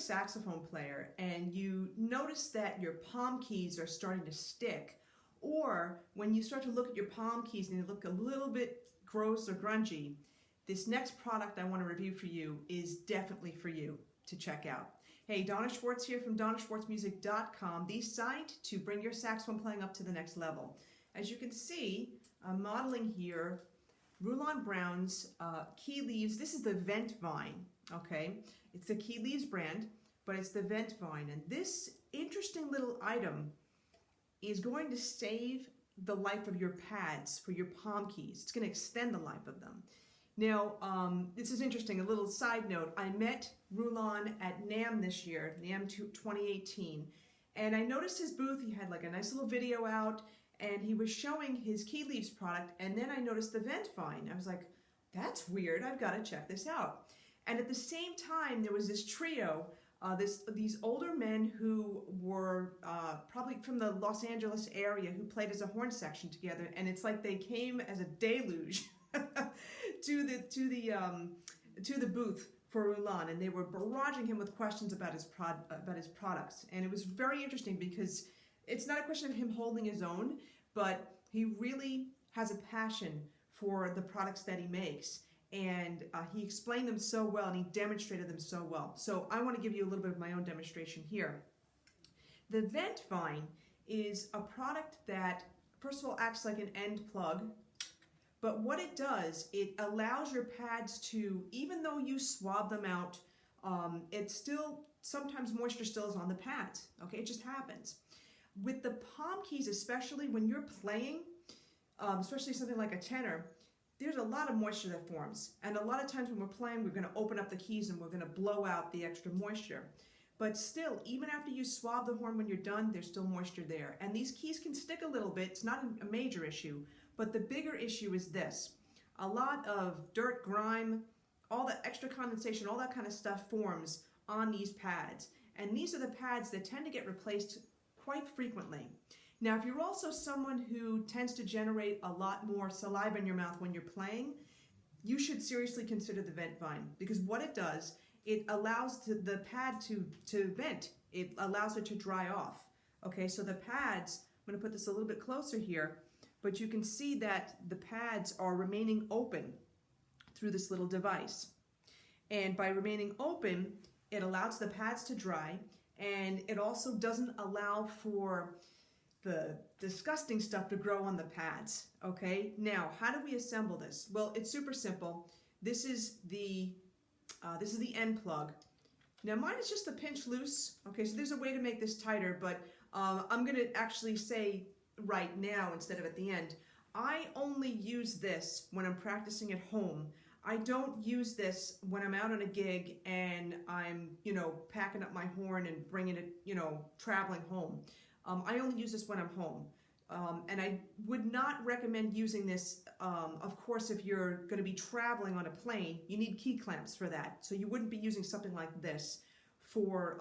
saxophone player and you notice that your palm keys are starting to stick, or when you start to look at your palm keys and they look a little bit gross or grungy, this next product I want to review for you is definitely for you to check out. Hey, Donna Schwartz here from DonnaSchwartzMusic.com, the site to bring your saxophone playing up to the next level. As you can see, I'm modeling here Rulon Brown's Key Leaves. This is the Vent Vine, okay? It's the Key Leaves brand, but it's the Vent Vine. And this interesting little item is going to save the life of your pads for your palm keys. It's going to extend the life of them. Now, this is interesting. A little side note. I met Rulon at NAMM this year, NAMM 2018, and I noticed his booth. He had like a nice little video out, and he was showing his Key Leaves product, and then I noticed the Vent Vine. I was like, that's weird. I've got to check this out. And at the same time, there was this trio, these older men who were probably from the Los Angeles area who played as a horn section together, and it's like they came as a deluge to the booth for Rulon, and they were barraging him with questions about his products. And it was very interesting because it's not a question of him holding his own, but he really has a passion for the products that he makes. And he explained them so well, and he demonstrated them so well. So I want to give you a little bit of my own demonstration here. The Vent Vine is a product that, first of all, acts like an end plug. But what it does, it allows your pads to, even though you swab them out, it's still, sometimes moisture still is on the pads. Okay, it just happens. With the palm keys, especially when you're playing, especially something like a tenor, there's a lot of moisture that forms. And a lot of times when we're playing, we're going to open up the keys and we're going to blow out the extra moisture. But still, even after you swab the horn when you're done, there's still moisture there. And these keys can stick a little bit. It's not a major issue. But the bigger issue is this. A lot of dirt, grime, all the extra condensation, all that kind of stuff forms on these pads. And these are the pads that tend to get replaced quite frequently. Now, if you're also someone who tends to generate a lot more saliva in your mouth when you're playing, you should seriously consider the Vent Vine, because what it does, it allows the pad to vent. It allows it to dry off. Okay, so the pads, I'm going to put this a little bit closer here, but you can see that the pads are remaining open through this little device. And by remaining open, it allows the pads to dry, and it also doesn't allow for the disgusting stuff to grow on the pads. Okay, now how do we assemble this? Well, it's super simple. This is the end plug. Now mine is just a pinch loose. Okay, so there's a way to make this tighter, but I'm going to actually say right now instead of at the end. I only use this when I'm practicing at home. I don't use this when I'm out on a gig and I'm, packing up my horn and bringing it, traveling home. I only use this when I'm home. And I would not recommend using this, of course, if you're going to be traveling on a plane. You need key clamps for that. So you wouldn't be using something like this for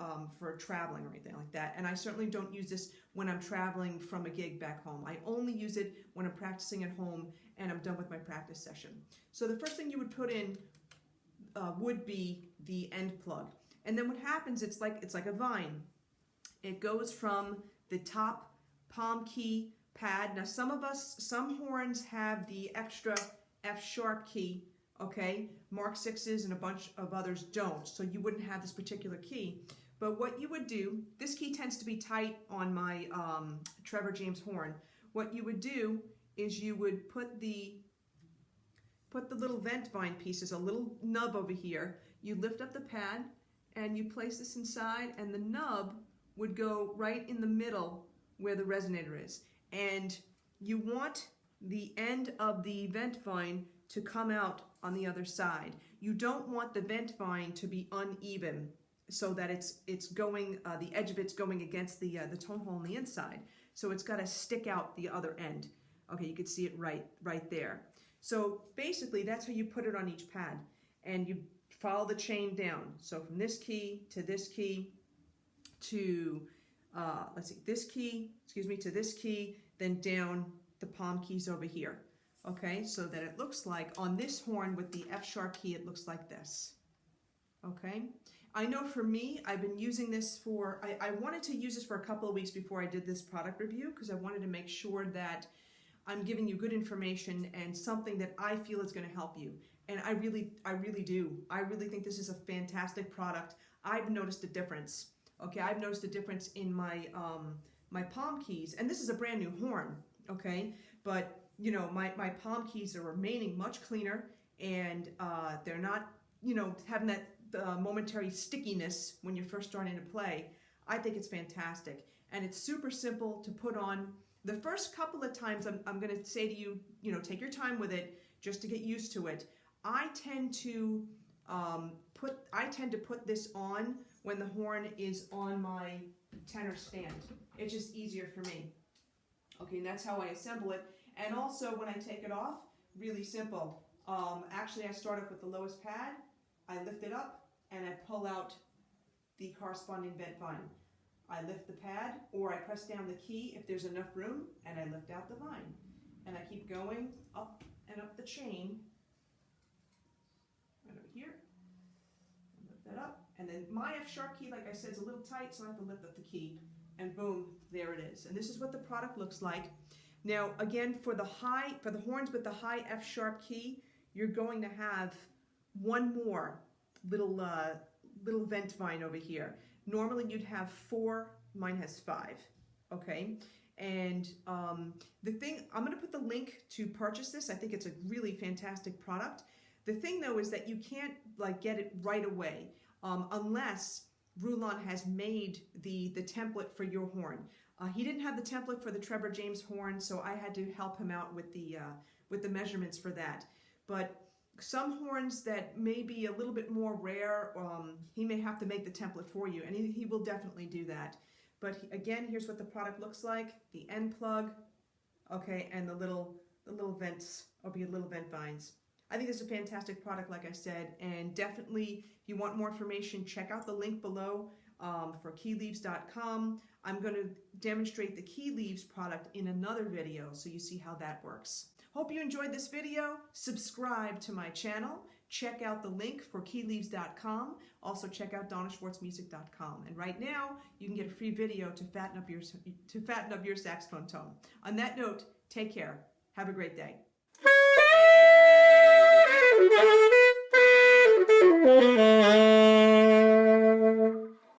traveling or anything like that. And I certainly don't use this when I'm traveling from a gig back home. I only use it when I'm practicing at home and I'm done with my practice session. So the first thing you would put in would be the end plug. And then what happens, it's like a vine. It goes from the top palm key pad. Now some horns have the extra F sharp key, okay? Mark 6s and a bunch of others don't, so you wouldn't have this particular key. But what you would do, this key tends to be tight on my Trevor James horn. What you would do is you would put the little Vent Vine pieces, a little nub over here. You lift up the pad and you place this inside, and the nub would go right in the middle where the resonator is. And you want the end of the Vent Vine to come out on the other side. You don't want the Vent Vine to be uneven so that it's going, the edge of it's going against the tone hole on the inside. So it's got to stick out the other end. Okay, you can see it right there. So basically that's how you put it on each pad, and you follow the chain down. So from this key to this key to this key, to this key, then down the palm keys over here. Okay, so that it looks like on this horn with the F sharp key, it looks like this. Okay, I know for me, I've been using this for, I wanted to use this for a couple of weeks before I did this product review because I wanted to make sure that I'm giving you good information and something that I feel is going to help you. And I really do. I really think this is a fantastic product. I've noticed a difference. Okay, I've noticed a difference in my my palm keys, and this is a brand new horn. Okay, but you know, my palm keys are remaining much cleaner, and they're not, you know, having that momentary stickiness when you're first starting to play. I think it's fantastic, and it's super simple to put on. The first couple of times, I'm going to say to you, you know, take your time with it just to get used to it. I tend to put this on when the horn is on my tenor stand. It's just easier for me. Okay, and that's how I assemble it. And also when I take it off, really simple. Actually, I start off with the lowest pad, I lift it up, and I pull out the corresponding vent vine. I lift the pad, or I press down the key if there's enough room, and I lift out the vine. And I keep going up and up the chain, right over here, and lift that up. And then my F sharp key, like I said, is a little tight, so I have to lift up the key, and boom, there it is. And this is what the product looks like. Now, again, for the horns with the high F sharp key, you're going to have one more little vent vine over here. Normally you'd have 4, mine has 5, okay? And the thing, I'm gonna put the link to purchase this. I think it's a really fantastic product. The thing though is that you can't like get it right away unless Rulon has made the template for your horn. He didn't have the template for the Trevor James horn, so I had to help him out with the measurements for that. But some horns that may be a little bit more rare, he may have to make the template for you, and he will definitely do that. But again, here's what the product looks like: the end plug, okay, and the little vents over here, little vent vines. I think this is a fantastic product, like I said, and definitely, if you want more information, check out the link below for keyleaves.com. I'm going to demonstrate the Key Leaves product in another video, so you see how that works. Hope you enjoyed this video. Subscribe to my channel. Check out the link for keyleaves.com. Also check out donnaschwartzmusic.com. And right now, you can get a free video to fatten up your saxophone tone. On that note, take care. Have a great day.